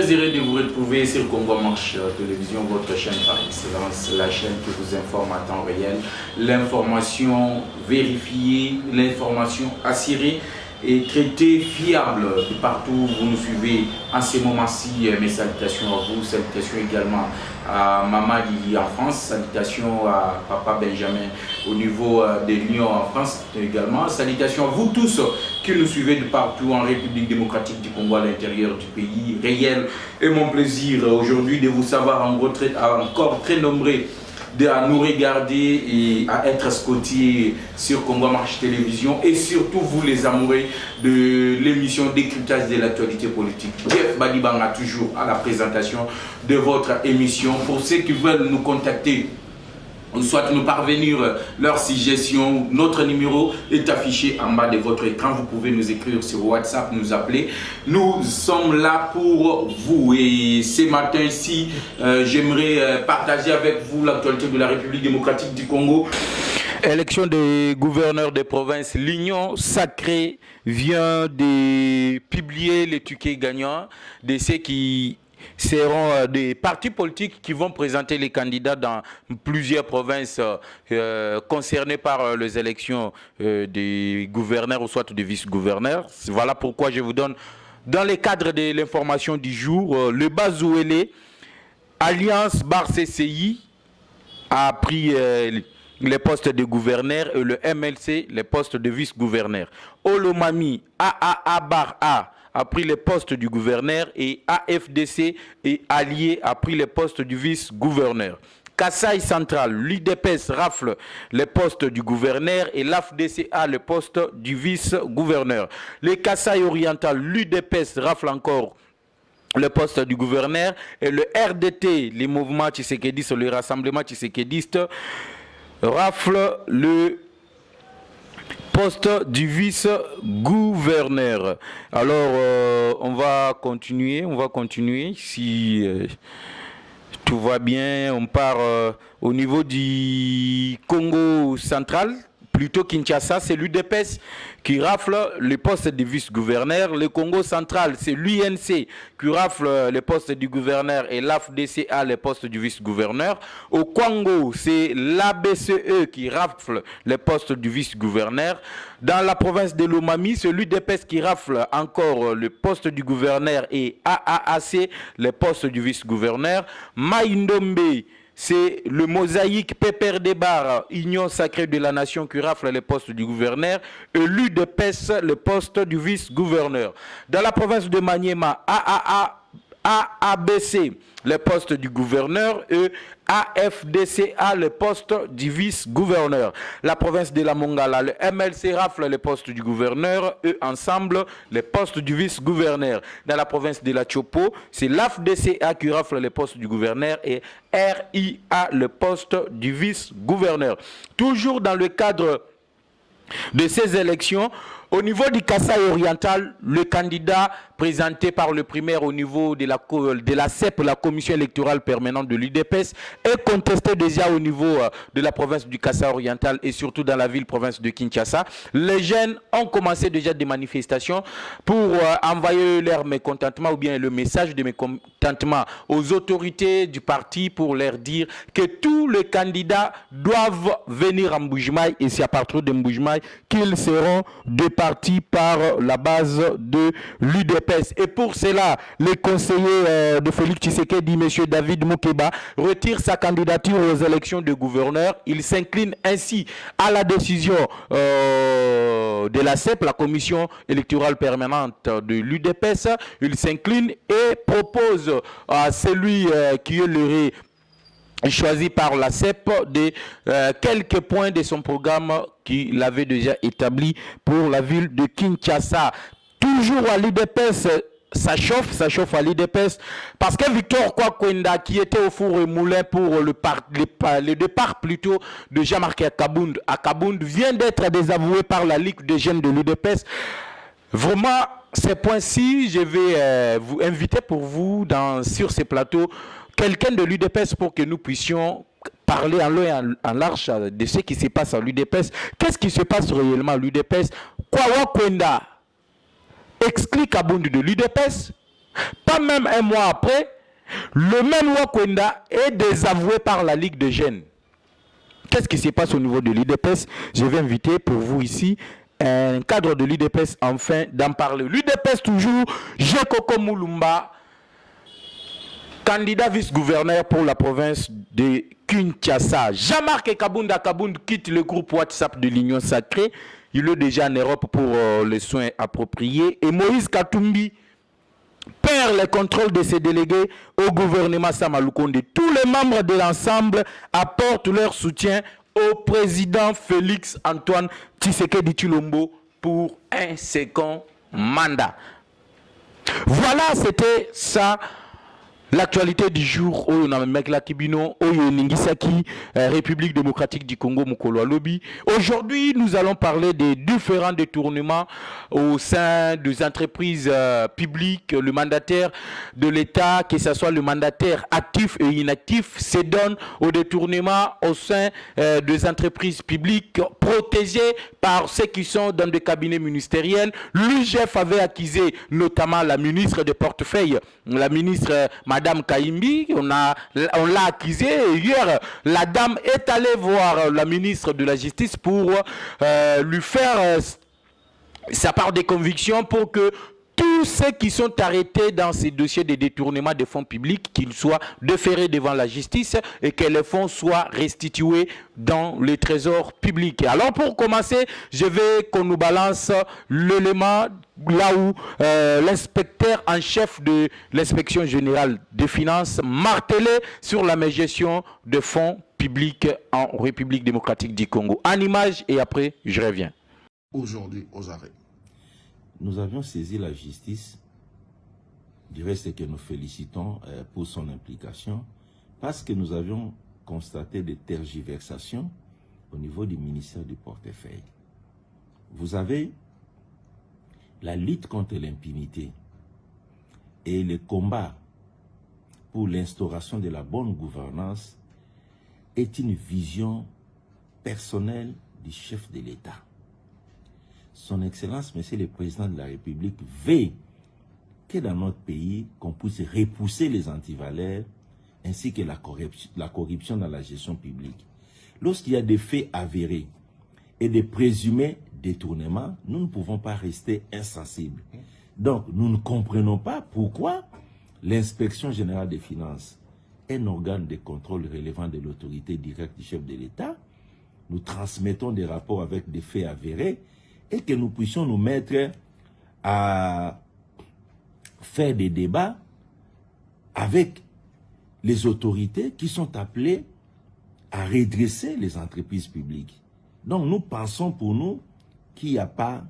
Plaisir de vous retrouver sur Congo Marche Télévision, votre chaîne par excellence, la chaîne qui vous informe à temps réel, l'information vérifiée, l'information assurée et traitée fiable de partout où vous nous suivez en ces moments-ci. Mes salutations à vous, salutations également à Maman Lily en France, salutations à Papa Benjamin au niveau de Lyon en France également, salutations à vous tous qui nous suivez de partout en République démocratique du Congo, à l'intérieur du pays. Réel et mon plaisir aujourd'hui de vous savoir en retraite, encore très nombreux à nous regarder et à être scotchés sur Congo Marche Télévision, et surtout vous les amoureux de l'émission Décryptage de l'actualité politique. Jeff Badibanga toujours à la présentation de votre émission. Pour ceux qui veulent nous contacter ou soit nous parvenir leurs suggestions, notre numéro est affiché en bas de votre écran. Vous pouvez nous écrire sur WhatsApp, nous appeler. Nous sommes là pour vous. Et ce matin ici, j'aimerais partager avec vous l'actualité de la République démocratique du Congo. Élection des gouverneurs des provinces. L'Union sacrée vient de publier les tickets gagnants de ceux qui seront des partis politiques qui vont présenter les candidats dans plusieurs provinces concernées par les élections des gouverneurs ou soit des vice-gouverneurs. Voilà pourquoi je vous donne, dans le cadre de l'information du jour, le Bazouélé, Alliance Bar-CCI a pris les postes de gouverneur et le MLC les postes de vice-gouverneur. Olomami, AAA Bar A a pris les postes du gouverneur et AFDC et Allié a pris les postes du vice-gouverneur. Kasaï Central, l'UDPS rafle les postes du gouverneur et l'AFDC a le poste du vice-gouverneur. Les Kasaï Oriental, l'UDPS rafle encore le poste du gouverneur et le RDT, les mouvements Tshisekedi, le rassemblement Tshisekediste, rafle le poste du vice-gouverneur. Alors, on va continuer si tout va bien. On part au niveau du Congo central, plutôt Kinshasa, c'est l'UDPS qui rafle le poste de vice-gouverneur. Le Congo central, c'est l'UNC qui rafle le poste du gouverneur et l'AFDC a le poste du vice-gouverneur. Au Congo, c'est l'ABCE qui rafle le poste du vice-gouverneur. Dans la province de l'Omami, c'est l'UDPS qui rafle encore le poste du gouverneur et AAAC le poste du vice-gouverneur. Maïndombe, c'est le Mosaïque Pépère des Barres, Union sacrée de la nation qui rafle le poste du gouverneur et l'UDPS le poste du vice-gouverneur. Dans la province de Maniema, AABC le poste du gouverneur et AFDC a le poste du vice-gouverneur. La province de la Mongala, le MLC rafle le poste du gouverneur et ensemble le poste du vice-gouverneur. Dans la province de la Chopo, c'est l'AFDCA qui rafle le poste du gouverneur et RIA le poste du vice-gouverneur. Toujours dans le cadre de ces élections, au niveau du Kasaï oriental, le candidat présenté par le primaire au niveau de la CEP, la commission électorale permanente de l'UDPS, est contesté déjà au niveau de la province du Kasaï oriental et surtout dans la ville-province de Kinshasa. Les jeunes ont commencé déjà des manifestations pour envoyer leur mécontentement ou bien le message de mécontentement aux autorités du parti pour leur dire que tous les candidats doivent venir à Mbujimaï et c'est à partir de Mbujimaï qu'ils seront départis par la base de l'UDPS. Et pour cela, le conseiller de Félix Tshisekedi, M. David Moukeba, retire sa candidature aux élections de gouverneur. Il s'incline ainsi à la décision de la CEP, la commission électorale permanente de l'UDPS. Il s'incline et propose à celui qui est le choisi par la CEP de quelques points de son programme qu'il avait déjà établi pour la ville de Kinshasa. Toujours à l'UDPS, ça chauffe à l'UDPS, parce que Victor Kwakwenda, qui était au four et moulin pour le départ plutôt de Jean-Marc Akabound, vient d'être désavoué par la Ligue des jeunes de l'UDPS. Vraiment, ces points-ci, je vais vous inviter pour vous sur ces plateaux quelqu'un de l'UDPS pour que nous puissions parler en long et en large de ce qui se passe à l'UDPS. Qu'est-ce qui se passe réellement à l'UDPS? Kwakwenda exclut Kabound de l'UDPS Pas même un mois après, le même Wakwenda est désavoué par la Ligue des jeunes. Qu'est-ce qui se passe au niveau de l'UDPS? Je vais inviter pour vous ici un cadre de l'UDPS enfin d'en parler. L'UDPS toujours, Jekoko Moulumba, candidat vice-gouverneur pour la province de Kinshasa. Jean-Marc Kabunda Kabound quitte le groupe WhatsApp de l'Union Sacrée. Il est déjà en Europe pour les soins appropriés. Et Moïse Katumbi perd le contrôle de ses délégués au gouvernement Samaloukonde. Tous les membres de l'ensemble apportent leur soutien au président Félix Antoine Tshisekedi Tshilombo pour un second mandat. Voilà, c'était ça. L'actualité du jour, on a Mekla Kibino, Ningisaki, République démocratique du Congo, Mukolo Lobby. Aujourd'hui, nous allons parler des différents détournements au sein des entreprises publiques. Le mandataire de l'État, que ce soit le mandataire actif et inactif, se donne au détournement au sein des entreprises publiques protégées par ceux qui sont dans des cabinets ministériels. L'UGF avait accusé notamment la ministre de portefeuille, la ministre Madame Kaimbi, on l'a accusé. Hier, la dame est allée voir la ministre de la Justice pour lui faire sa part des convictions pour que tous ceux qui sont arrêtés dans ces dossiers de détournement des fonds publics, qu'ils soient déférés devant la justice et que les fonds soient restitués dans le trésor public. Alors pour commencer, je veux qu'on nous balance l'élément là où l'inspecteur en chef de l'inspection générale des finances martelait sur la mégestion de fonds publics en République démocratique du Congo. En image et après, je reviens. Aujourd'hui, aux arrêts. Nous avions saisi la justice, du reste que nous félicitons pour son implication, parce que nous avions constaté des tergiversations au niveau du ministère du portefeuille. Vous avez la lutte contre l'impunité et le combat pour l'instauration de la bonne gouvernance est une vision personnelle du chef de l'État. Son Excellence, Monsieur le Président de la République, veut que dans notre pays, qu'on puisse repousser les antivaleurs ainsi que la corruption dans la gestion publique. Lorsqu'il y a des faits avérés et des présumés détournements, nous ne pouvons pas rester insensibles. Donc, nous ne comprenons pas pourquoi l'inspection générale des finances, un organe de contrôle relevant de l'autorité directe du chef de l'État, nous transmettons des rapports avec des faits avérés et que nous puissions nous mettre à faire des débats avec les autorités qui sont appelées à redresser les entreprises publiques. Donc nous pensons pour nous qu'il n'y a pas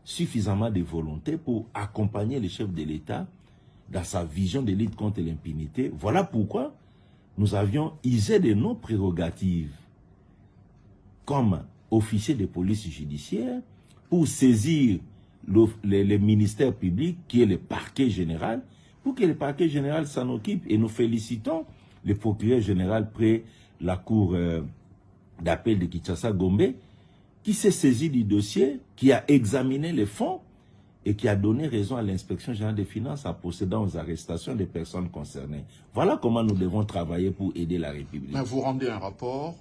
suffisamment de volonté pour accompagner le chef de l'État dans sa vision de lutte contre l'impunité. Voilà pourquoi nous avions usé de nos prérogatives comme officier de police judiciaire pour saisir le ministère public qui est le parquet général, pour que le parquet général s'en occupe. Et nous félicitons le procureur général près la cour d'appel de Kinshasa-Gombe, qui s'est saisi du dossier, qui a examiné les fonds et qui a donné raison à l'inspection générale des finances en procédant aux arrestations des personnes concernées. Voilà comment nous devons travailler pour aider la République. Mais vous rendez un rapport.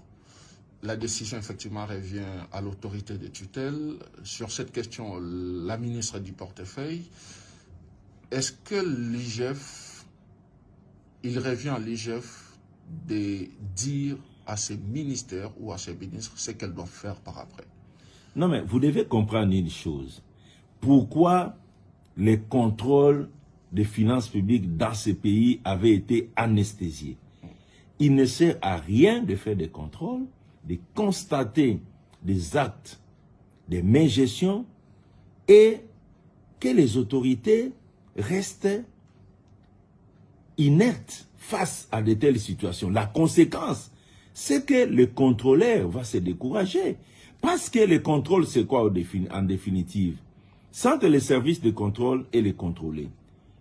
La décision, effectivement, revient à l'autorité de tutelle. Sur cette question, la ministre du portefeuille, est-ce que l'IGF, il revient à l'IGF de dire à ses ministères ou à ses ministres ce qu'elles doivent faire par après? Non, mais vous devez comprendre une chose. Pourquoi les contrôles des finances publiques dans ce pays avaient été anesthésiés? Il ne sert à rien de faire des contrôles, de constater des actes de mégestion et que les autorités restent inertes face à de telles situations. La conséquence, c'est que le contrôleur va se décourager. Parce que le contrôle, c'est quoi en définitive? C'est entre les services de contrôle et les contrôlés.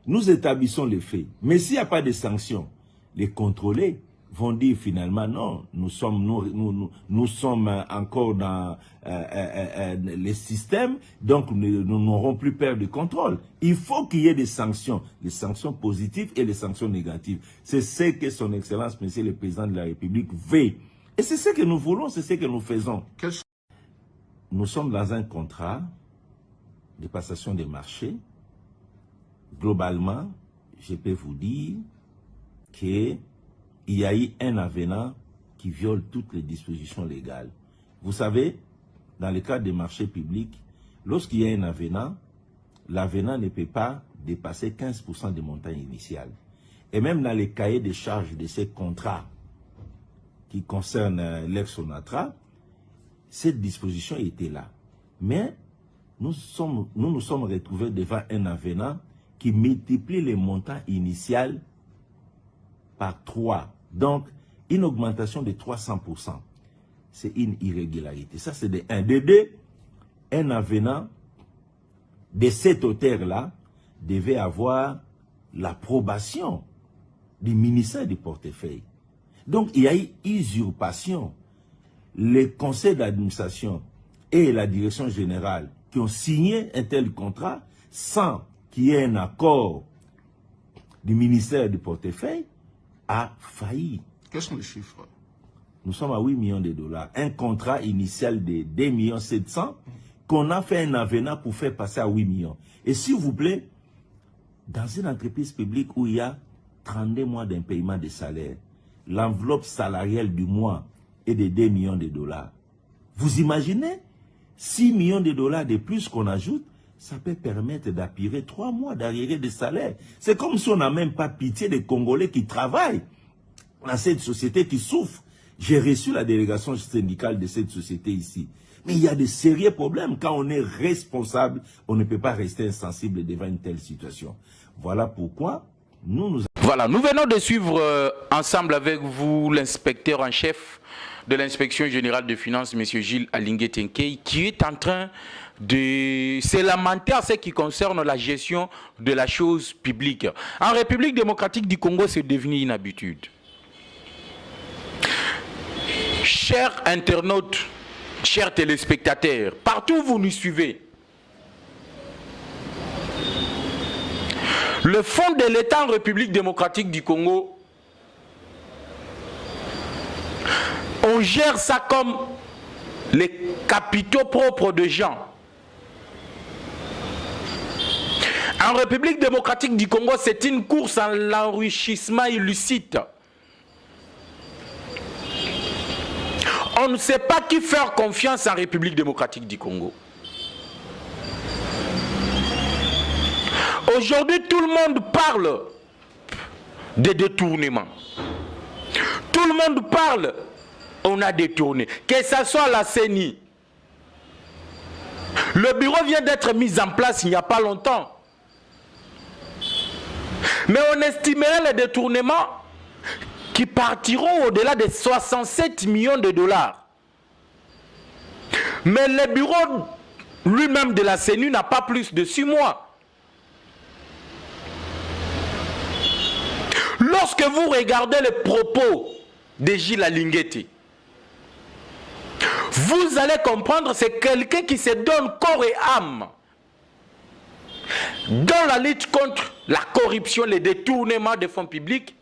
Nous établissons les faits. Mais s'il n'y a pas de sanctions, les contrôlés vont dire finalement non, nous sommes encore dans les systèmes, donc nous n'aurons plus peur de contrôle. Il faut qu'il y ait des sanctions positives et des sanctions négatives. C'est ce que son Excellence, Monsieur le Président de la République, veut. Et c'est ce que nous voulons, c'est ce que nous faisons. Nous sommes dans un contrat de passation des marchés. Globalement, je peux vous dire qu'il y a eu un avenant qui viole toutes les dispositions légales. Vous savez, dans le cadre des marchés publics, lorsqu'il y a un avenant, l'avenant ne peut pas dépasser 15% du montant initial. Et même dans les cahiers de charges de ces contrats qui concernent l'ex-Sonatra, cette disposition était là. Mais nous nous sommes retrouvés devant un avenant qui multiplie les montants initiaux par 3. Donc, une augmentation de 300%. C'est une irrégularité. Ça, c'est de 1. De 2, un avenant de cet auteur-là devait avoir l'approbation du ministère du portefeuille. Donc, il y a eu usurpation. Le conseil d'administration et la direction générale qui ont signé un tel contrat sans qu'il y ait un accord du ministère du portefeuille a failli. Quels sont les chiffres? Nous sommes à 8 millions de dollars. Un contrat initial de 2 700 000 qu'on a fait un avenant pour faire passer à 8 millions. Et s'il vous plaît, dans une entreprise publique où il y a 32 mois d'impayement de salaire, l'enveloppe salariale du mois est de 2 millions de dollars. Vous imaginez 6 millions de dollars de plus qu'on ajoute, ça peut permettre d'appuyer 3 mois d'arriérés de salaire. C'est comme si on n'a même pas pitié des Congolais qui travaillent dans cette société qui souffre. J'ai reçu la délégation syndicale de cette société ici. Mais il y a de sérieux problèmes. Quand on est responsable, on ne peut pas rester insensible devant une telle situation. Voilà pourquoi nous... Voilà, nous venons de suivre ensemble avec vous l'inspecteur en chef de l'inspection générale de finances, M. Gilles Alingué Tenkei, qui est en train de se lamenter en ce qui concerne la gestion de la chose publique. En République démocratique du Congo, c'est devenu une habitude. Chers internautes, chers téléspectateurs, partout où vous nous suivez, le fonds de l'État en République démocratique du Congo, on gère ça comme les capitaux propres de gens. En République démocratique du Congo, c'est une course à l'enrichissement illicite. On ne sait pas qui faire confiance en République démocratique du Congo. Aujourd'hui, tout le monde parle de détournement. Tout le monde parle, on a détourné. Que ce soit la CENI. Le bureau vient d'être mis en place il n'y a pas longtemps. Mais on estimerait les détournements qui partiront au-delà de 67 millions de dollars. Mais le bureau lui-même de la CENI n'a pas plus de 6 mois. Lorsque vous regardez les propos de Gilles Alingué, vous allez comprendre que c'est quelqu'un qui se donne corps et âme dans la lutte contre la corruption, les détournements des fonds publics.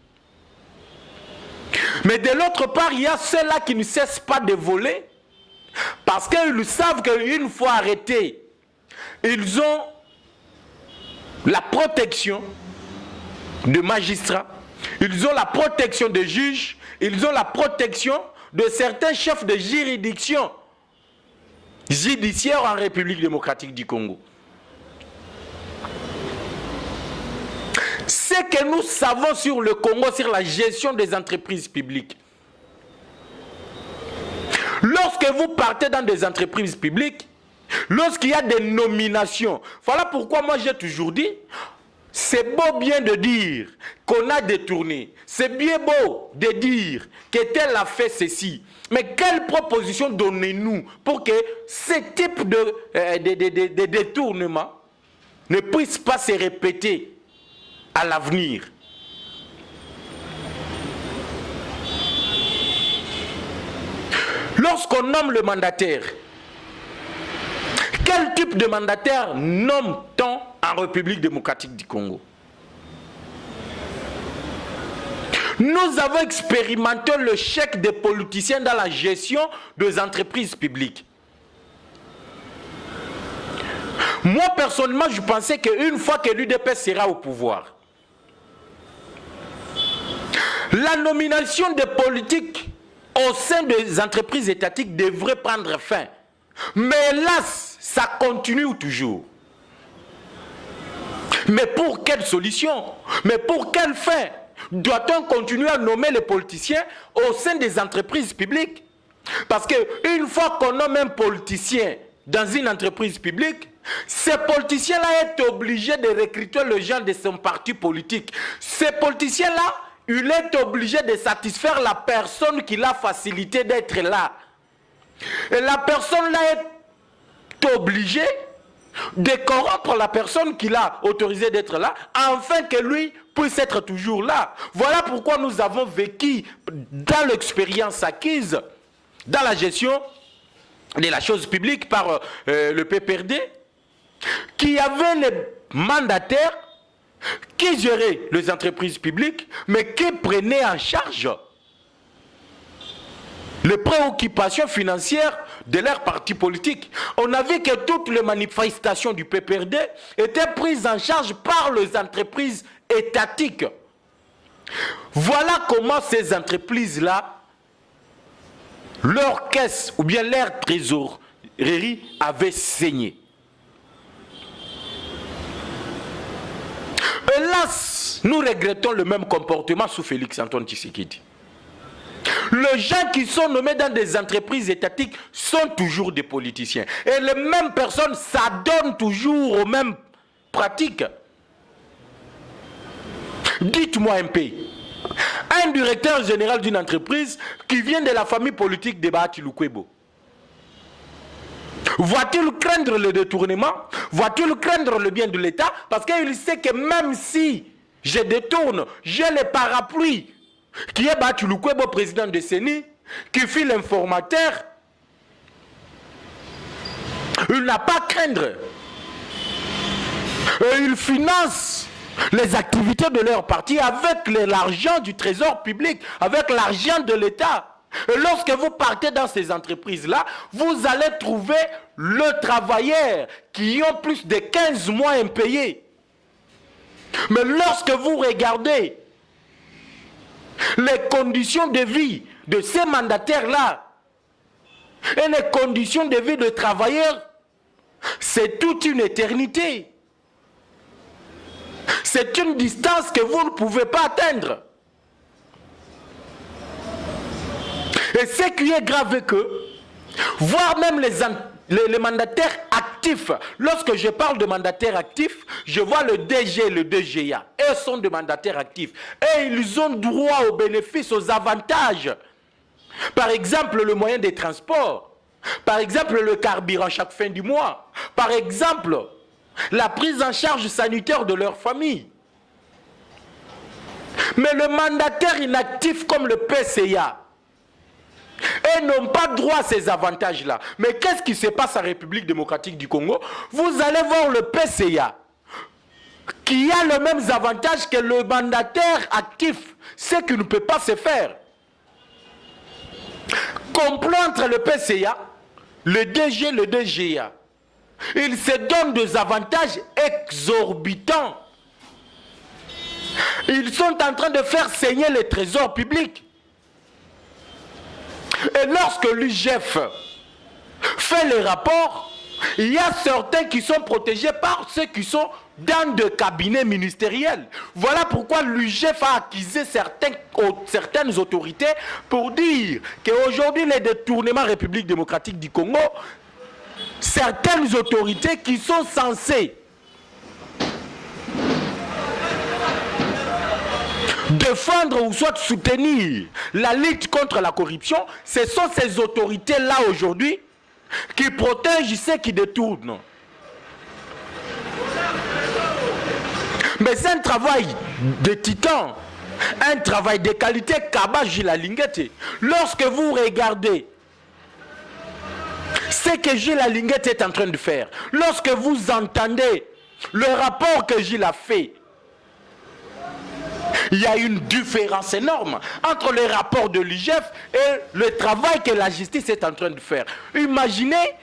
Mais de l'autre part, il y a ceux-là qui ne cessent pas de voler parce qu'ils savent qu'une fois arrêtés, ils ont la protection de magistrats, ils ont la protection de juges, ils ont la protection de certains chefs de juridiction judiciaire en République démocratique du Congo. Ce que nous savons sur le Congo, sur la gestion des entreprises publiques. Lorsque vous partez dans des entreprises publiques, lorsqu'il y a des nominations, voilà pourquoi moi j'ai toujours dit, c'est beau bien de dire qu'on a détourné, c'est bien beau de dire que tel a fait ceci, mais quelle proposition donnez-nous pour que ce type de détournement ne puisse pas se répéter à l'avenir? Lorsqu'on nomme le mandataire, quel type de mandataire nomme-t-on en République démocratique du Congo? Nous avons expérimenté le chèque des politiciens dans la gestion des entreprises publiques. Moi, personnellement, je pensais qu'une fois que l'UDPS sera au pouvoir, la nomination des politiques au sein des entreprises étatiques devrait prendre fin. Mais hélas, ça continue toujours. Mais pour quelle solution? Mais pour quelle fin? Doit-on continuer à nommer les politiciens au sein des entreprises publiques? Parce qu'une fois qu'on nomme un politicien dans une entreprise publique, ce politicien-là est obligé de recruter le gens de son parti politique. Ce politicien-là, il est obligé de satisfaire la personne qui l'a facilité d'être là. Et la personne-là est obligée de corrompre la personne qui l'a autorisé d'être là, afin que lui puisse être toujours là. Voilà pourquoi nous avons vécu dans l'expérience acquise, dans la gestion de la chose publique par le PPRD, qui avait les mandataires qui géraient les entreprises publiques, mais qui prenaient en charge les préoccupations financières de leur parti politique. On a vu que toutes les manifestations du PPRD étaient prises en charge par les entreprises étatiques. Voilà comment ces entreprises-là, leur caisse ou bien leur trésorerie avait saigné. Hélas, nous regrettons le même comportement sous Félix Antoine Tshisekedi. Les gens qui sont nommés dans des entreprises étatiques sont toujours des politiciens. Et les mêmes personnes s'adonnent toujours aux mêmes pratiques. Dites-moi un peu, un directeur général d'une entreprise qui vient de la famille politique de Bahati Lukwebo, va-t-il craindre le détournement? Va-t-il craindre le bien de l'État? Parce qu'il sait que même si je détourne, j'ai le parapluie qui est Bahati Lukwebo, président de CENI, qui file l'informateur. Il n'a pas à craindre. Et il finance les activités de leur parti avec l'argent du trésor public, avec l'argent de l'État. Et lorsque vous partez dans ces entreprises-là, vous allez trouver le travailleur qui ont plus de 15 mois impayés. Mais lorsque vous regardez les conditions de vie de ces mandataires-là et les conditions de vie de travailleurs, c'est toute une éternité. C'est une distance que vous ne pouvez pas atteindre. Et ce qui est grave, c'est que, voire même les mandataires actifs, lorsque je parle de mandataires actifs, je vois le DG et le DGA. Eux sont des mandataires actifs. Et ils ont droit aux bénéfices, aux avantages. Par exemple, le moyen de transport. Par exemple, le carburant chaque fin du mois. Par exemple, la prise en charge sanitaire de leur famille. Mais le mandataire inactif comme le PCA, et n'ont pas droit à ces avantages-là. Mais qu'est-ce qui se passe en République démocratique du Congo? Vous allez voir le PCA qui a les mêmes avantages que le mandataire actif, ce qui ne peut pas se faire. Complot entre le PCA, le DG, le DGA. Ils se donnent des avantages exorbitants. Ils sont en train de faire saigner les trésors publics. Et lorsque l'UGF fait les rapports, il y a certains qui sont protégés par ceux qui sont dans des cabinets ministériels. Voilà pourquoi l'UGF a accusé certaines autorités pour dire qu'aujourd'hui, les détournements en République démocratique du Congo, certaines autorités qui sont censées défendre ou soit soutenir la lutte contre la corruption, ce sont ces autorités-là aujourd'hui qui protègent ceux qui détournent. Mais c'est un travail de titan, un travail de qualité, Kaba Gilalingete. Lorsque vous regardez ce que Gilles Alinguet est en train de faire. Lorsque vous entendez le rapport que Gilles a fait, il y a une différence énorme entre les rapports de l'IGF et le travail que la justice est en train de faire. Imaginez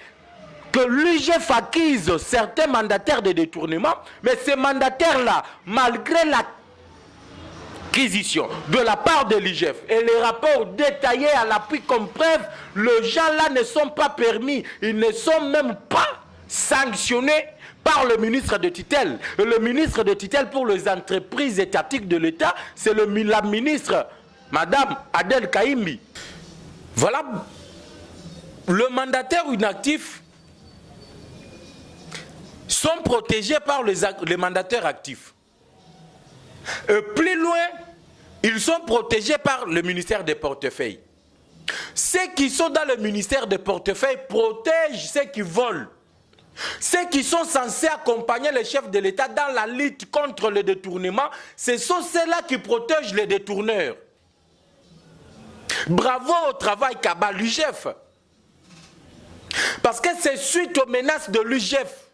que l'IGF acquise certains mandataires de détournement, mais ces mandataires-là, malgré l'acquisition de la part de l'IGF et les rapports détaillés à l'appui comme preuve, les gens-là ne sont pas permis, ils ne sont même pas sanctionnés par le ministre de tutelle. Le ministre de tutelle pour les entreprises étatiques de l'État, c'est la ministre, Madame Adel Kaimbi. Voilà, le mandataire inactif sont protégés par les mandataires actifs. Plus loin, ils sont protégés par le ministère des portefeuilles. Ceux qui sont dans le ministère des portefeuilles protègent ceux qui volent. Ceux qui sont censés accompagner les chefs de l'État dans la lutte contre le détournement, ce sont ceux-là qui protègent les détourneurs. Bravo au travail qu'a l'UGF. Parce que c'est suite aux menaces de l'UGF,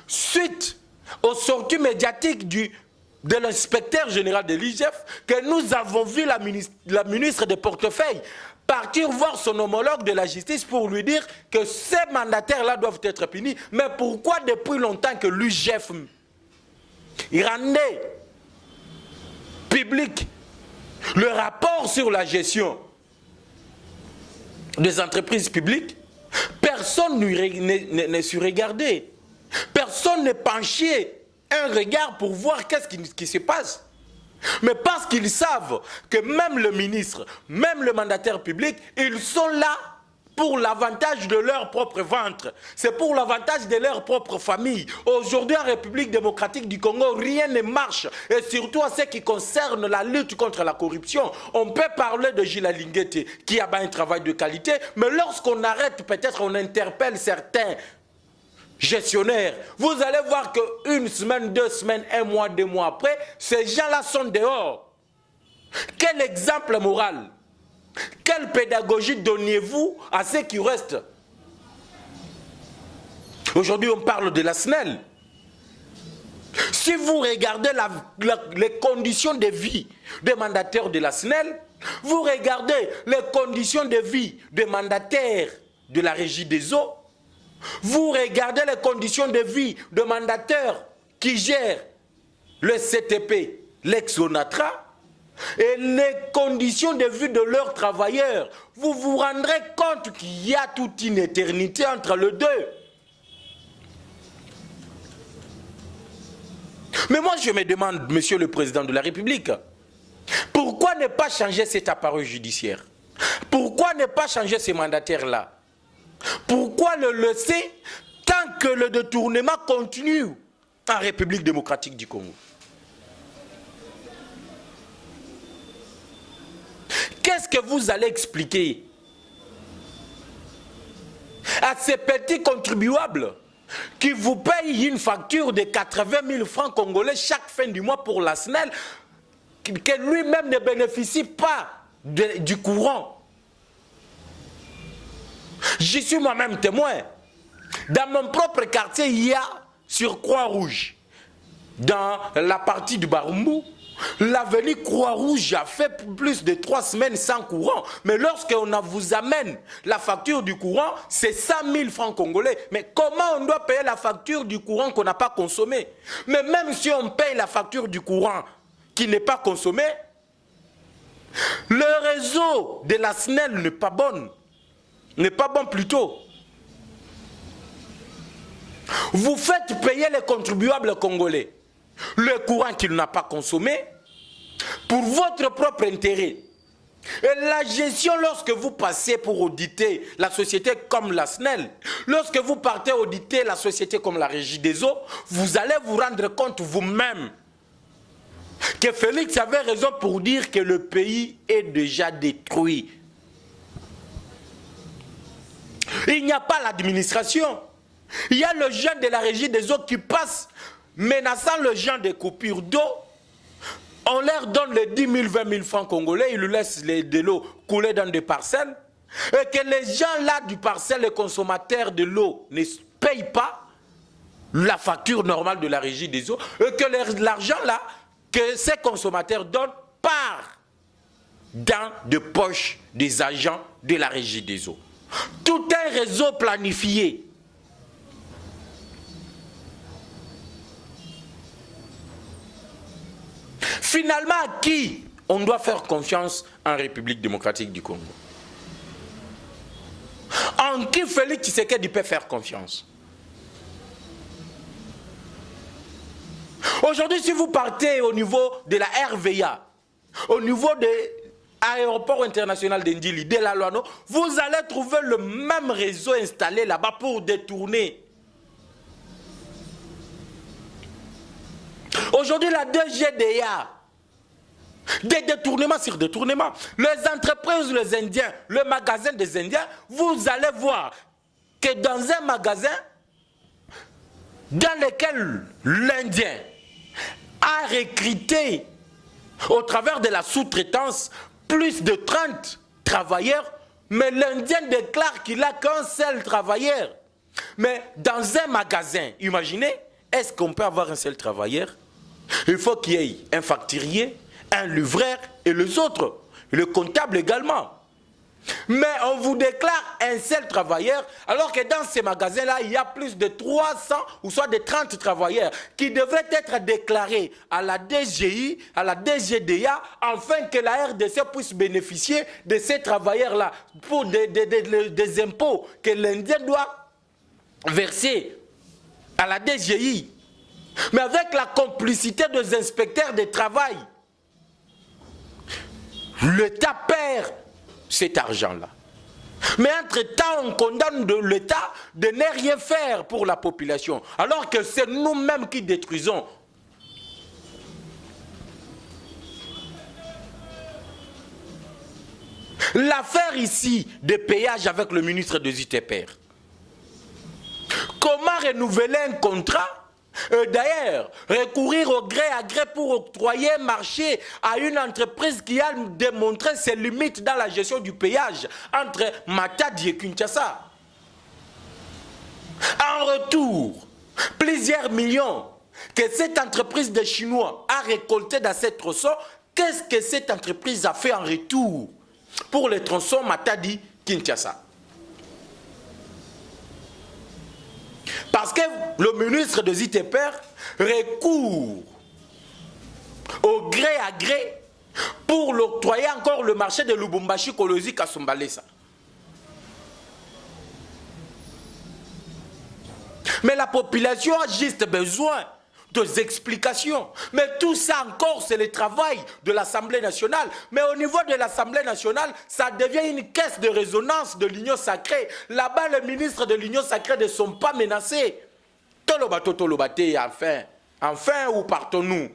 suite aux sorties médiatiques de l'inspecteur général de l'IGF, que nous avons vu la ministre des portefeuilles partir voir son homologue de la justice pour lui dire que ces mandataires-là doivent être punis. Mais pourquoi depuis longtemps que l'UGF rendait public le rapport sur la gestion des entreprises publiques, personne ne s'y regardait. Personne ne penchait un regard pour voir qu'est-ce qui se passe. Mais parce qu'ils savent que même le ministre, même le mandataire public, ils sont là pour l'avantage de leur propre ventre. C'est pour l'avantage de leur propre famille. Aujourd'hui, en République démocratique du Congo, rien ne marche. Et surtout à ce qui concerne la lutte contre la corruption. On peut parler de Gilles Alinguet qui a un travail de qualité, mais lorsqu'on arrête, peut-être on interpelle certains gestionnaires, vous allez voir qu'une semaine, 2 semaines, 1 mois, 2 mois après, ces gens-là sont dehors. Quel exemple moral, quelle pédagogie donniez-vous à ceux qui restent? Aujourd'hui, on parle de la SNEL. Si vous regardez les conditions de vie des mandataires de la SNEL, vous regardez les conditions de vie des mandataires de la Régie des eaux, vous regardez les conditions de vie de mandataires qui gèrent le CTP, l'ex-ONATRA, et les conditions de vie de leurs travailleurs, vous vous rendrez compte qu'il y a toute une éternité entre les deux. Mais moi je me demande, Monsieur le Président de la République, pourquoi ne pas changer cet appareil judiciaire? Pourquoi ne pas changer ces mandataires-là? Pourquoi le laisser tant que le détournement continue en République démocratique du Congo? Qu'est-ce que vous allez expliquer à ces petits contribuables qui vous payent une facture de 80 000 francs congolais chaque fin du mois pour la SNEL, que lui-même ne bénéficie pas du courant? J'y suis moi-même témoin. Dans mon propre quartier, il y a sur Croix-Rouge, dans la partie du Barumbu, l'avenue Croix-Rouge a fait plus de 3 semaines sans courant. Mais lorsqu'on vous amène la facture du courant, c'est 100 000 francs congolais. Mais comment on doit payer la facture du courant qu'on n'a pas consommé? Mais même si on paye la facture du courant qui n'est pas consommé, le réseau de la SNEL n'est pas bon. N'est pas bon plutôt. Vous faites payer les contribuables congolais le courant qu'il n'a pas consommé pour votre propre intérêt. Et la gestion, lorsque vous passez pour auditer la société comme la SNEL, lorsque vous partez auditer la société comme la Régie des eaux, vous allez vous rendre compte vous-même que Félix avait raison pour dire que le pays est déjà détruit. Il n'y a pas l'administration. Il y a le gens de la Régie des eaux qui passe menaçant le gens des coupures d'eau. On leur donne les 10 000, 20 000 francs congolais, ils lui laissent de l'eau couler dans des parcelles. et que les gens là du parcelle, les consommateurs de l'eau, ne payent pas la facture normale de la régie des eaux, et que l'argent là, que ces consommateurs donnent part dans de poches des agents de la régie des eaux. Tout un réseau planifié. Finalement, à qui on doit faire confiance en République démocratique du Congo? En qui Félix Tshisekedi peut faire confiance? Aujourd'hui, si vous partez au niveau de la RVA, au niveau de l'aéroport international d'Indili, de la Loano, vous allez trouver le même réseau installé là-bas pour détourner. Aujourd'hui, la DGDA, des détournements sur détournements. Les entreprises, les Indiens, le magasin des Indiens, vous allez voir que dans un magasin dans lequel l'Indien a recruté au travers de la sous-traitance plus de 30 travailleurs, mais l'Indien déclare qu'il n'a qu'un seul travailleur. Mais dans un magasin, imaginez, est-ce qu'on peut avoir un seul travailleur? Il faut qu'il y ait un facturier, un livreur et les autres, le comptable également. Mais on vous déclare un seul travailleur, alors que dans ces magasins-là, il y a plus de 300 ou soit de 30 travailleurs qui devraient être déclarés à la DGI, à la DGDA, afin que la RDC puisse bénéficier de ces travailleurs-là pour des impôts que l'Indien doit verser à la DGI. Mais avec la complicité des inspecteurs de travail, l'État perd cet argent-là. Mais entre-temps, on condamne l'État de ne rien faire pour la population, alors que c'est nous-mêmes qui détruisons. L'affaire ici des péages avec le ministre de ZTPR. Comment renouveler un contrat? D'ailleurs, recourir au gré à gré pour octroyer un marché à une entreprise qui a démontré ses limites dans la gestion du péage entre Matadi et Kinshasa. En retour, plusieurs millions que cette entreprise de Chinois a récolté dans cette tronçon, qu'est-ce que cette entreprise a fait en retour pour les tronçons Matadi-Kinshasa? Parce que le ministre de ZTPR recourt au gré à gré pour l'octroyer encore le marché de Lubumbashi Kolosi Kasumbalesa. Mais la population a juste besoin des explications. Mais tout ça encore, c'est le travail de l'Assemblée nationale. Mais au niveau de l'Assemblée nationale, ça devient une caisse de résonance de l'Union sacrée. Là-bas, les ministres de l'Union sacrée ne sont pas menacés. Tolobato, tolobate, enfin. Enfin, où partons-nous?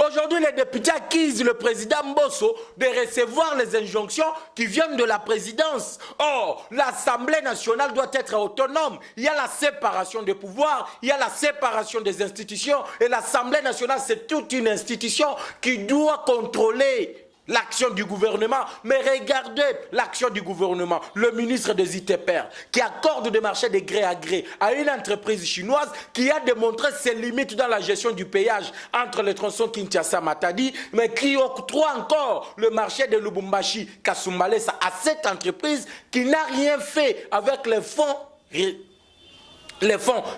Aujourd'hui, les députés accusent le président Mbosso de recevoir les injonctions qui viennent de la présidence. Or, l'Assemblée nationale doit être autonome. Il y a la séparation des pouvoirs, il y a la séparation des institutions. Et l'Assemblée nationale, c'est toute une institution qui doit contrôler l'action du gouvernement. Mais regardez l'action du gouvernement. Le ministre des ZTPR qui accorde des marchés de gré à gré à une entreprise chinoise qui a démontré ses limites dans la gestion du péage entre les tronçons Kinshasa-Matadi, mais qui octroie encore le marché de Lubumbashi Kasumbalesa à cette entreprise qui n'a rien fait avec les fonds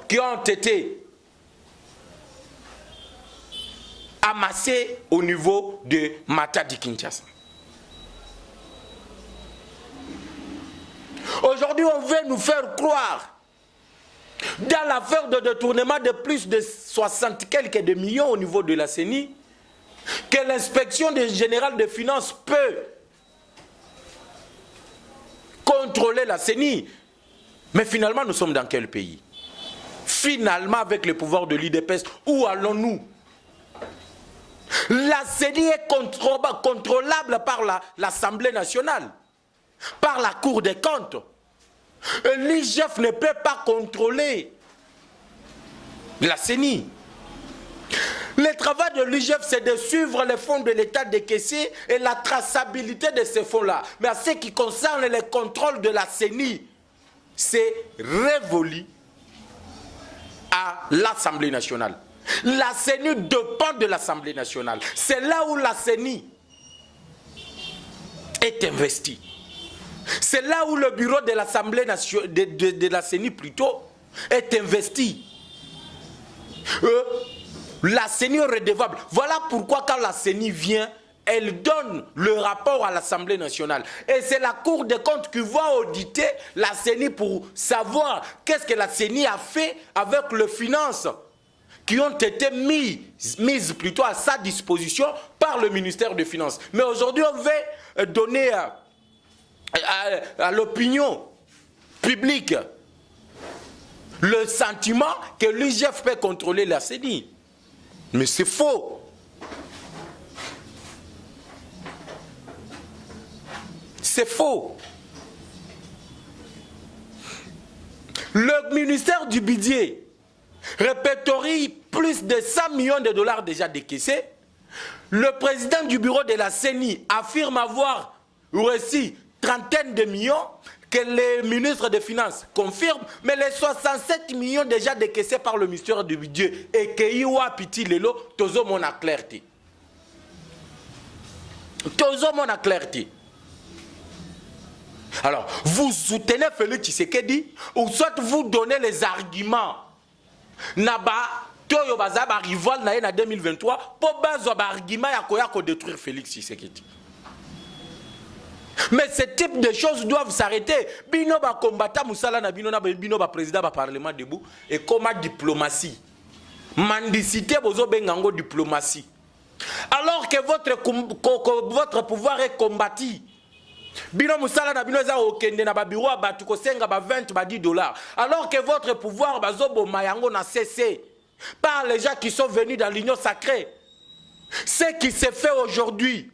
qui ont été amassé au niveau de Matadi Kinshasa. Aujourd'hui, on veut nous faire croire, dans l'affaire de détournement de plus de 60 quelques de millions au niveau de la CENI, que l'inspection générale des finances peut contrôler la CENI. Mais finalement, nous sommes dans quel pays? Finalement, avec le pouvoir de l'IDPS, où allons-nous? La CENI est contrôlable par l'Assemblée nationale, par la Cour des comptes. L'IGF ne peut pas contrôler la CENI. Le travail de l'IGF, c'est de suivre les fonds de l'État décaissés et la traçabilité de ces fonds-là. Mais à ce qui concerne les contrôles de la CENI, c'est révolu à l'Assemblée nationale. La CENI dépend de l'Assemblée nationale. C'est là où la CENI est investie. C'est là où le bureau de l'Assemblée nationale, de la CENI plutôt, est investi. La CENI est redevable. Voilà pourquoi quand la CENI vient, elle donne le rapport à l'Assemblée nationale. Et c'est la Cour des comptes qui va auditer la CENI pour savoir qu'est-ce que la CENI a fait avec les finances qui ont été mises plutôt à sa disposition par le ministère des Finances. Mais aujourd'hui, on veut donner à l'opinion publique le sentiment que l'IGF peut contrôler la CENI. Mais c'est faux. C'est faux. Le ministère du budget répertorie plus de 100 millions de dollars déjà décaissés. Le président du bureau de la CENI affirme avoir reçu trentaine de millions que les ministres des Finances confirment, mais les 67 millions déjà décaissés par le ministère du budget et que Iwa Piti Lelo, Tozo mon a clarté. Tozo mon a clarté. Alors, vous soutenez Félix Tshisekedi ou soit vous donnez les arguments Naba Toyo Bazaba rival na 2023 pour bazo argument ya koya ko détruire Félix Tshisekedi. Mais ce type de choses doivent s'arrêter. Bino ba combattant Moussala na bino na bino ba président ba parlement debout et comme diplomatie. Mendicité bozo bengango diplomatie. Alors que votre pouvoir est combattu. Bino Moussala na bino za okende na ba bureau ba tuko senga ba 20 ba 10 dollars. Alors que votre pouvoir bazo bo mayango na cessé par les gens qui sont venus dans l'union sacrée. Ce qui se fait aujourd'hui.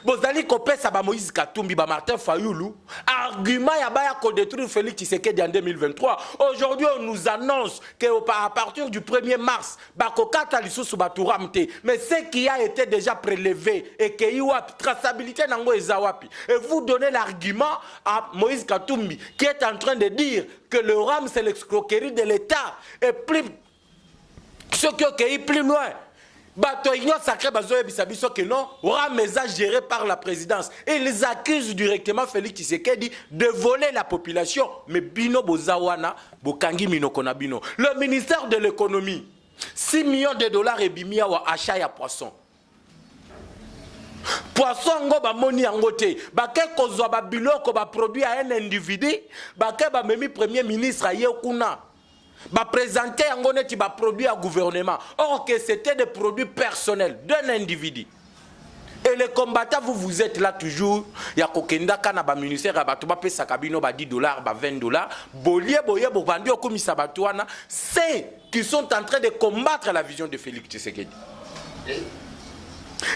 Bozali kopesa ba Moïse Katumbi ba Martin Fayulu argument ya ba ya ko détruire Félix Tshisekedi en 2023. Aujourd'hui on nous annonce que à partir du 1er mars ba kokata lisusu ba touramte, mais ce qui a été déjà prélevé et que iwa traçabilité nango ezawapi. Et vous donnez l'argument à Moïse Katumbi qui est en train de dire que le RAM c'est l'escroquerie de l'État et plus ce qui est plus loin. Bato union sacrée bazoye bisabiso que non, aura message géré par la présidence. Et ils accusent directement Félix Tshisekedi de voler la population. Mais bino bozawana, bokangi minokona bino. Le ministère de l'économie, 6 millions de dollars et bimia wa achat ya poisson. Poisson ngo ba moni angote. Ba ke kozwa ba biloko ba produit à un individu, ba ke ba memi premier ministre aye kuna. Va présenter un produit à gouvernement. Or que c'était des produits personnels d'un individu. Et les combattants, vous êtes là toujours. Il y a kokenda kana ba ministère ba to ba pesa kabino ba 10 dollars, ba 20 dollars. Bolie boye bo bandi okomi sabatuana, c'est qui sont en train de combattre la vision de Félix Tshisekedi.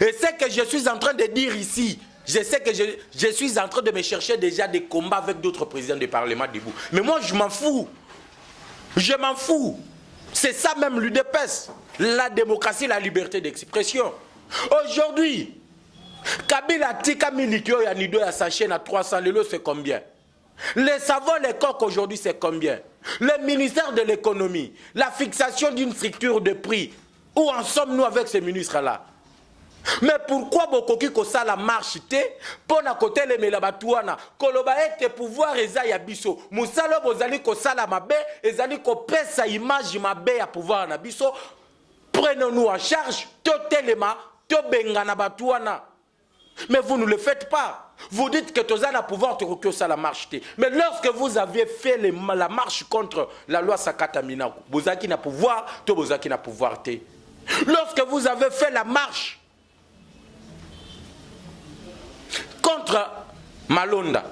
Et c'est que je suis en train de dire ici. Je sais que je suis en train de me chercher déjà des combats avec d'autres présidents du Parlement debout. Mais moi je m'en fous. Je m'en fous. C'est ça même l'UDPS. La démocratie, la liberté d'expression. Aujourd'hui, Kabila Tika Milikyo Yanido ya sa chaîne à 300 lelo, c'est combien? Les savons, les coques aujourd'hui, c'est combien? Le ministère de l'économie, la fixation d'une structure de prix. Où en sommes-nous avec ces ministres-là? Mais pourquoi Bokoki kosa la marche pour na côté les melabatuana koloba ete pouvoir eza ya biso musalo bozali kosa la mabe ezali ko pesa image mabe ya pouvoir na biso prenons-nous en charge totelema to bengana batuana. Mais vous ne le faites pas. Vous dites que toza na pouvoir to ça la marche mais lorsque vous aviez fait la marche contre la loi Sakata Minaku bozaki na pouvoir to bozaki na pouvoir te. Lorsque vous avez fait la marche contre Malonda,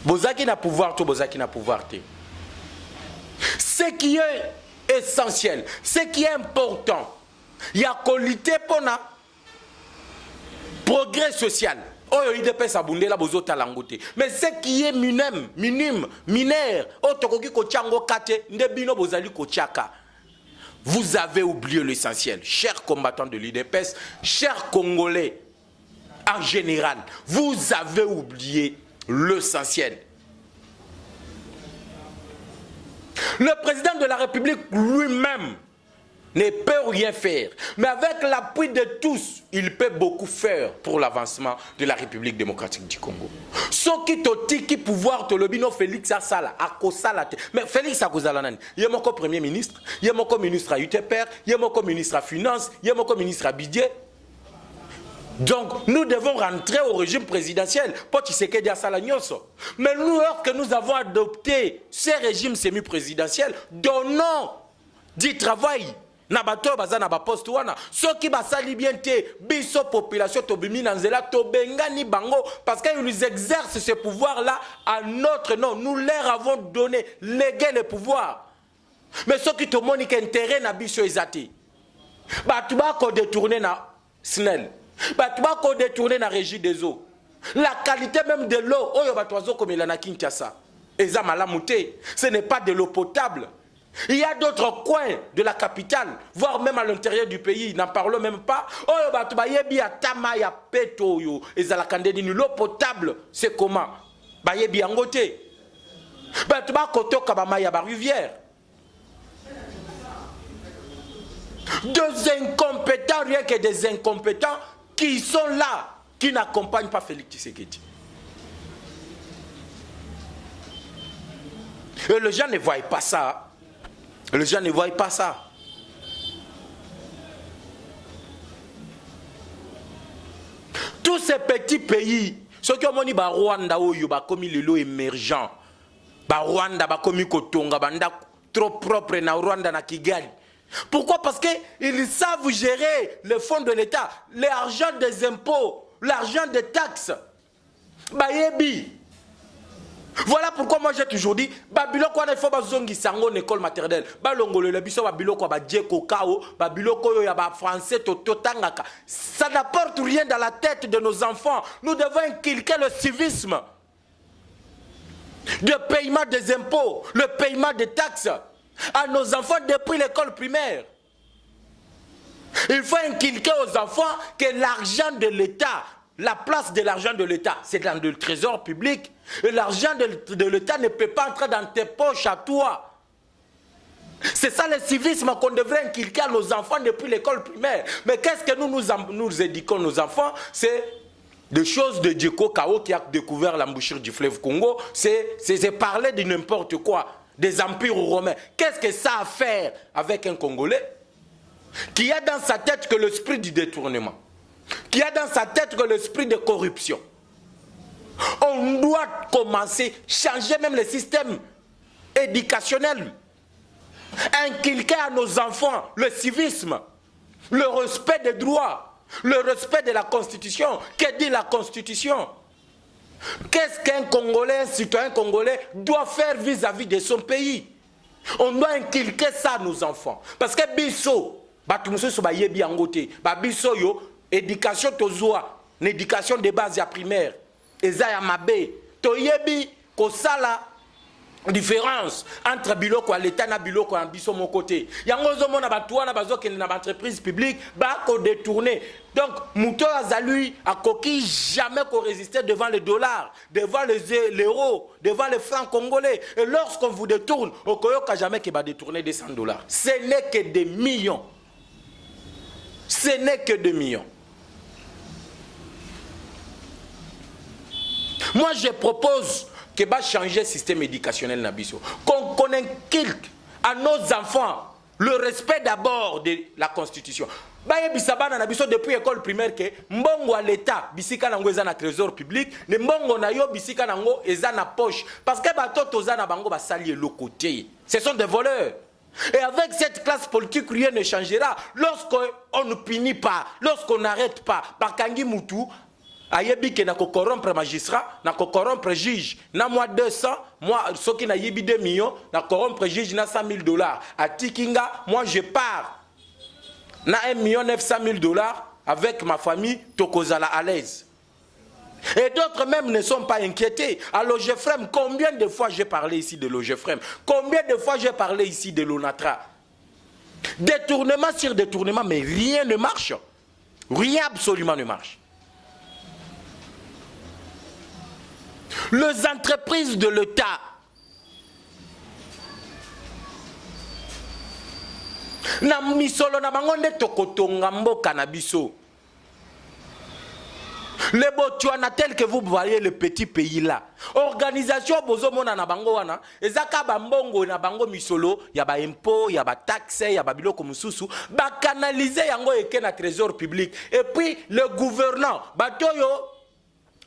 bozaki na pouvoir, to bozaki na pouvoir te. Ce qui est essentiel, ce qui est important, il y a qualité pour na progrès social. Oyo IDPS abundela bozota langote. Mais ce qui est minime, minaire, otokoki ko chango kate, ndebino bozali ko chaka. Vous avez oublié l'essentiel. Chers combattants de l'UDPS, chers Congolais en général, vous avez oublié l'essentiel. Le président de la République lui-même ne peut rien faire. Mais avec l'appui de tous, il peut beaucoup faire pour l'avancement de la République démocratique du Congo. Ce qui te pouvoir te le bino Félix Asala, à Kosala. Mais Félix Akozala, il y a mon premier ministre, il y a mon ministre à UTPR, il y a mon ministre à Finances, il y a mon ministre à Budget. Donc, nous devons rentrer au régime présidentiel. Mais nous, lorsque nous avons adopté ce régime semi-présidentiel, donnons du travail. Nabato baza na ba poste wana soki basali bien te biso population tobimi na nzela tobengani bango parce qu'ils exercent ce pouvoir là à notre nom, nous leur avons donné légué le pouvoir. Mais soki to monique intérêt na biso ezati batu ba ko détourner na SNEL, batu ba ko détourner na régie des eaux, la qualité même de l'eau oyo batu azo komela na Kinshasa eza malamu te, ce n'est pas de l'eau potable. Il y a d'autres coins de la capitale, voire même à l'intérieur du pays, n'en parlons même pas. L'eau potable, c'est comment? Deux incompétents, rien que des incompétents qui sont là, qui n'accompagnent pas Félix Tshisekedi. Et les gens ne voient pas ça. Les gens ne voient pas ça. Tous ces petits pays, ceux qui ont dit que Rwanda comme l'eau émergent, Rwanda comme Kotonga, trop propre na Rwanda na Kigali. Pourquoi? Parce qu'ils savent gérer le fonds de l'État, l'argent des impôts, l'argent des taxes. Bayebi. Voilà pourquoi moi j'ai toujours dit Babiloko il faut bazongi sango école maternelle balongolo le biso babiloko ba djeko kao babiloko yo ya ba français totangaka, ça n'apporte rien dans la tête de nos enfants. Nous devons inculquer le civisme, le paiement des impôts, le paiement des taxes à nos enfants depuis l'école primaire. Il faut inculquer aux enfants que l'argent de l'État, la place de l'argent de l'État, c'est dans le trésor public. Et l'argent de l'État ne peut pas entrer dans tes poches à toi. C'est ça le civisme qu'on devrait inculquer à nos enfants depuis l'école primaire. Mais qu'est-ce que nous éduquons nos enfants? C'est des choses de Djeko Kao qui a découvert l'embouchure du fleuve Congo. C'est parler de n'importe quoi, des empires romains. Qu'est-ce que ça a à faire avec un Congolais qui a dans sa tête que l'esprit du détournement, qui a dans sa tête que l'esprit de corruption? On doit commencer, changer même le système éducationnel, inculquer à nos enfants le civisme, le respect des droits, le respect de la Constitution. Que dit la Constitution? Qu'est-ce qu'un Congolais, un citoyen congolais doit faire vis-à-vis de son pays? On doit inculquer ça à nos enfants. Parce que biso, biso yo, éducation tozoa, l'éducation de base à primaire. Ezaya mabe toyebi kosala différence entre biloko à l'état na biloko en biso mon côté yango zomo na batu na bazoke na entreprise publique ba ko détourner. Donc muto azalui a coquille jamais ko résister devant le dollar, devant l'euro, devant le franc congolais. Et lorsqu'on vous détourne okoyoka jamais que ba détourner des $100. Ce n'est que des millions. Ce n'est que des millions. Moi, je propose que va changer le système éducationnel Nabiso. Qu'on inculque à nos enfants le respect d'abord de la Constitution. Baye bisabana Nabiso depuis l'école primaire que mbongo à l'État bisika nango eza na trésor public, ne mbongo na yo bisika nango eza na poche parce que batoto za na bango basali le côté. Ce sont des voleurs. Et avec cette classe politique, rien ne changera. Lorsqu'on ne punit pas, lorsqu'on n'arrête pas, par Kangi Moutou, ayebi ke na ko corrompre magistrat, na ko corrompre juge, na moi 200, moi ceux qui na yebi 2 millions, na corrompre juge na $100,000. À Tikinga, moi je pars na $1,900,000 avec ma famille, tokozala à l'aise. Et d'autres même ne sont pas inquiétés. À l'OGEFREM, combien de fois j'ai parlé ici de l'OGEFREM? Combien de fois j'ai parlé ici de l'ONATRA? Détournement sur détournement, mais rien ne marche. Rien absolument ne marche. Les entreprises de l'État na misolo na bango nde tokotonga mboka na biso. Les Botswana tel que vous voyez le petit pays là. Organisation bozomona na bango wana ezaka bambongo na bango misolo ya ba impôt, ya ba taxe, ya ba biloko mususu ba canaliser yango eke na trésor public. Et puis le gouvernant batoyo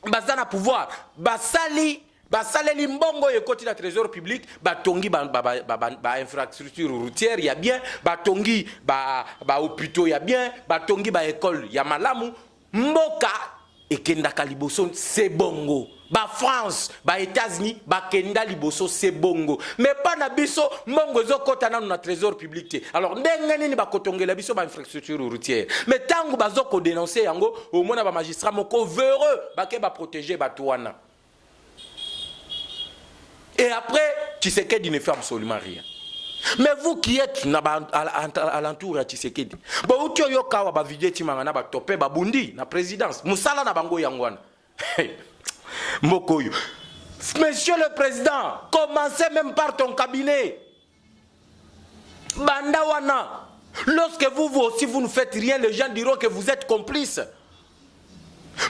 bazana pouvoir basali basaleli mbongo ekoti na trésor public batongi ba infrastructure routière ya bien batongi ba hôpitaux ya bien batongi ba école ya malamu mboka ekendaka liboso c'est bongo ba France ba États-Unis ba kenda liboso c'est bongo mais pas na biso mbongo ezokota nanu na trésor public te. Alors ndenge nini bakotongela biso ba infrastructure routière mais tango bazoko dénoncer yango au mona ba magistrat moko véreux bake ba protéger batouana. Et après, Tshisekedi ne fait absolument rien. Mais vous qui êtes à l'entour de Tshisekedi, vous avez vu que vous avez topé Babundi, la présidence. Moussala na bango yangwana. Mokoyo. Monsieur le Président, commencez même par ton cabinet. Bandawana. Lorsque vous aussi vous ne faites rien, les gens diront que vous êtes complices.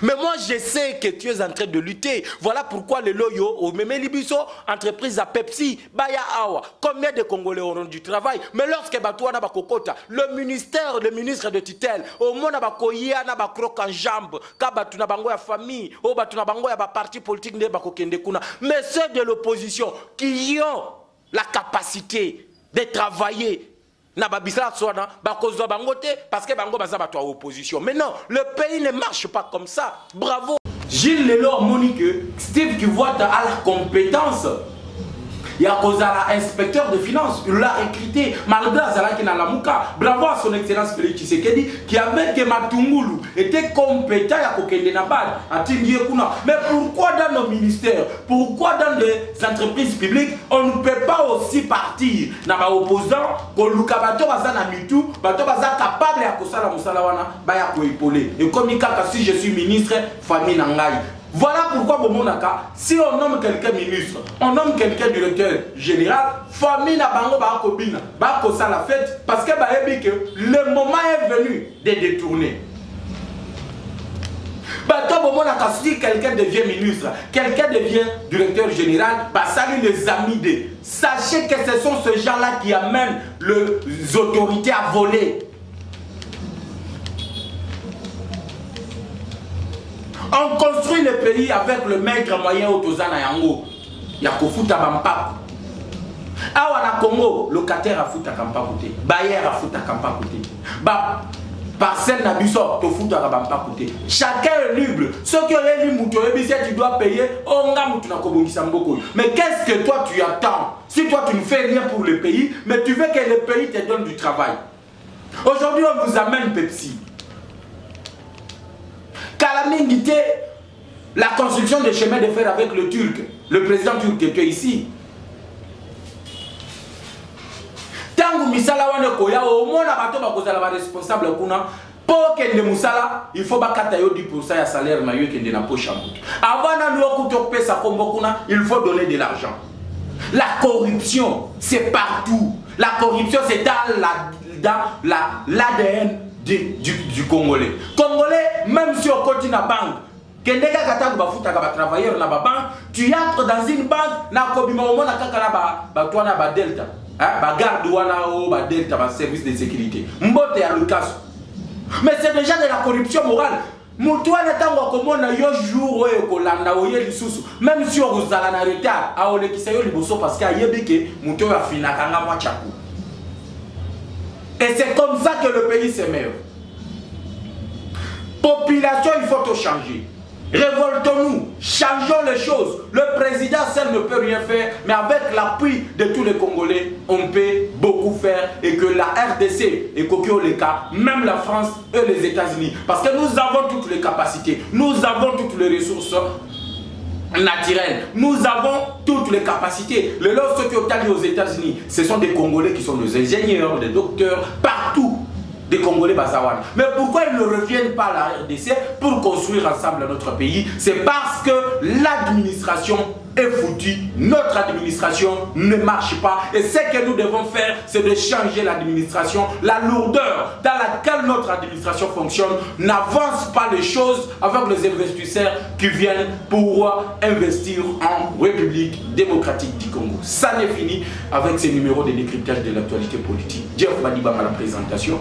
Mais moi je sais que tu es en train de lutter. Voilà pourquoi le loyo au Meme Libiso, entreprise à Pepsi, Baya Awa, combien de Congolais auront du travail. Mais lorsque Batouana Bakokota, le ministre de tutelle, au monde Bakoya na Bakrok en jambe, Kabatuna Bango ya famille, au Batuna Bango ya parti politique ne Bakokende Kuna. Mais ceux de l'opposition qui ont la capacité de travailler. Parce que Bango Baza à opposition. Mais non, le pays ne marche pas comme ça. Bravo. Gilles Lelor Monique, Steve qui voit à la compétence. Il y a cause à l'inspecteur de finances, il l'a recruté, malgré Zalaki na Lamuka. Bravo à son excellence Félix Tshisekedi qui avec que Matungulu était compétent à Kokende Nabad, à Tindié Kuna. Mais pourquoi dans nos ministères, pourquoi dans les entreprises publiques, on ne peut pas aussi partir dans les opposants, que Lukabato Bazana Mitu, Bato Baza capable à Kosala Moussalawana, Baya Koipole. Et comme si je suis ministre, famille Nangaï. Voilà pourquoi, Bomonaka, si on nomme quelqu'un ministre, on nomme quelqu'un directeur général, famille na bango ba kobina, ba kosa la fête, parce que le moment est venu de détourner. Bato Bomonaka, si quelqu'un devient ministre, quelqu'un devient directeur général, bah salut les amis de. Sachez que ce sont ces gens-là qui amènent les autorités à voler. On construit le pays avec le maître moyen au Tozana Yango. Yakofuta Bampaku. Awa na Congo, locataire a fouta Kampakoute. Bayer a fouta Kampakoute. Parcelle na biso, to fouta Kampakoute. Chacun est libre. Ceux qui ont les mouton, tu dois payer. Onga moutuna kobongisa mboko. Mais qu'est-ce que toi tu attends? Si toi tu ne fais rien pour le pays, mais tu veux que le pays te donne du travail. Aujourd'hui, on vous amène Pepsi. Kalamingité, la construction des chemins de fer avec le Turc, le président turc était ici. Tangu misala wane koya au moins na bato bakozala ba responsable kuna pour que le musala il faut bakata yo 10% ya salaire na yo kende na poche amutu. Avant na lo kuto pesa kombo kuna, il faut donner de l'argent. La corruption, c'est partout. La corruption c'est dans l'ADN du Congolais. Congolais, même si on continue à banque, tu entres dans une banque, Delta, garde Delta, service de sécurité. Mais c'est déjà de la corruption morale. Même si on vous a en retard, parce qu'il y a et c'est comme ça que le pays s'émeut. Population, il faut tout changer. Révoltons-nous, changeons les choses. Le président seul ne peut rien faire, mais avec l'appui de tous les Congolais, on peut beaucoup faire et que la RDC et Kokyo Leka, même la France et les États-Unis, parce que nous avons toutes les capacités, nous avons toutes les ressources naturel. Nous avons toutes les capacités. Les lots qui ont aux États-Unis, ce sont des Congolais qui sont des ingénieurs, des docteurs, partout. Des Congolais Bazawan. Mais pourquoi ils ne reviennent pas à la RDC pour construire ensemble notre pays? C'est parce que l'administration est foutue. Notre administration ne marche pas. Et ce que nous devons faire, c'est de changer l'administration. La lourdeur dans laquelle notre administration fonctionne n'avance pas les choses avec les investisseurs qui viennent pour investir en République démocratique du Congo. Ça n'est fini avec ces numéros de décryptage de l'actualité politique. Jeff Badibam à la présentation.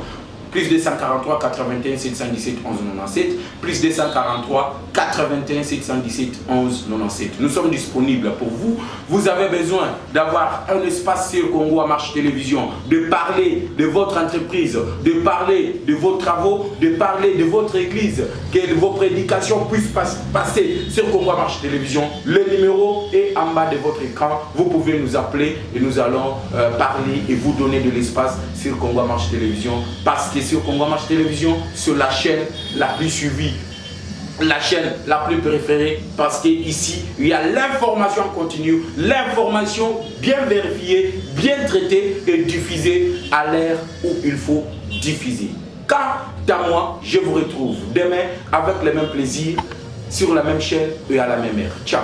Plus 243 81 717 11 97, plus 243 81 717 11 97. Nous sommes disponibles pour vous. Vous avez besoin d'avoir un espace sur Congo à Marche Télévision, de parler de votre entreprise, de parler de vos travaux, de parler de votre église, que vos prédications puissent passer sur Congo à Marche Télévision. Le numéro est en bas de votre écran. Vous pouvez nous appeler et nous allons parler et vous donner de l'espace sur Congo à Marche Télévision, parce que sur Congo Marche Télévision, sur la chaîne la plus suivie, la chaîne la plus préférée, parce qu'ici, il y a l'information continue, l'information bien vérifiée, bien traitée et diffusée à l'heure où il faut diffuser. Quant à moi, je vous retrouve demain avec le même plaisir, sur la même chaîne et à la même heure. Ciao.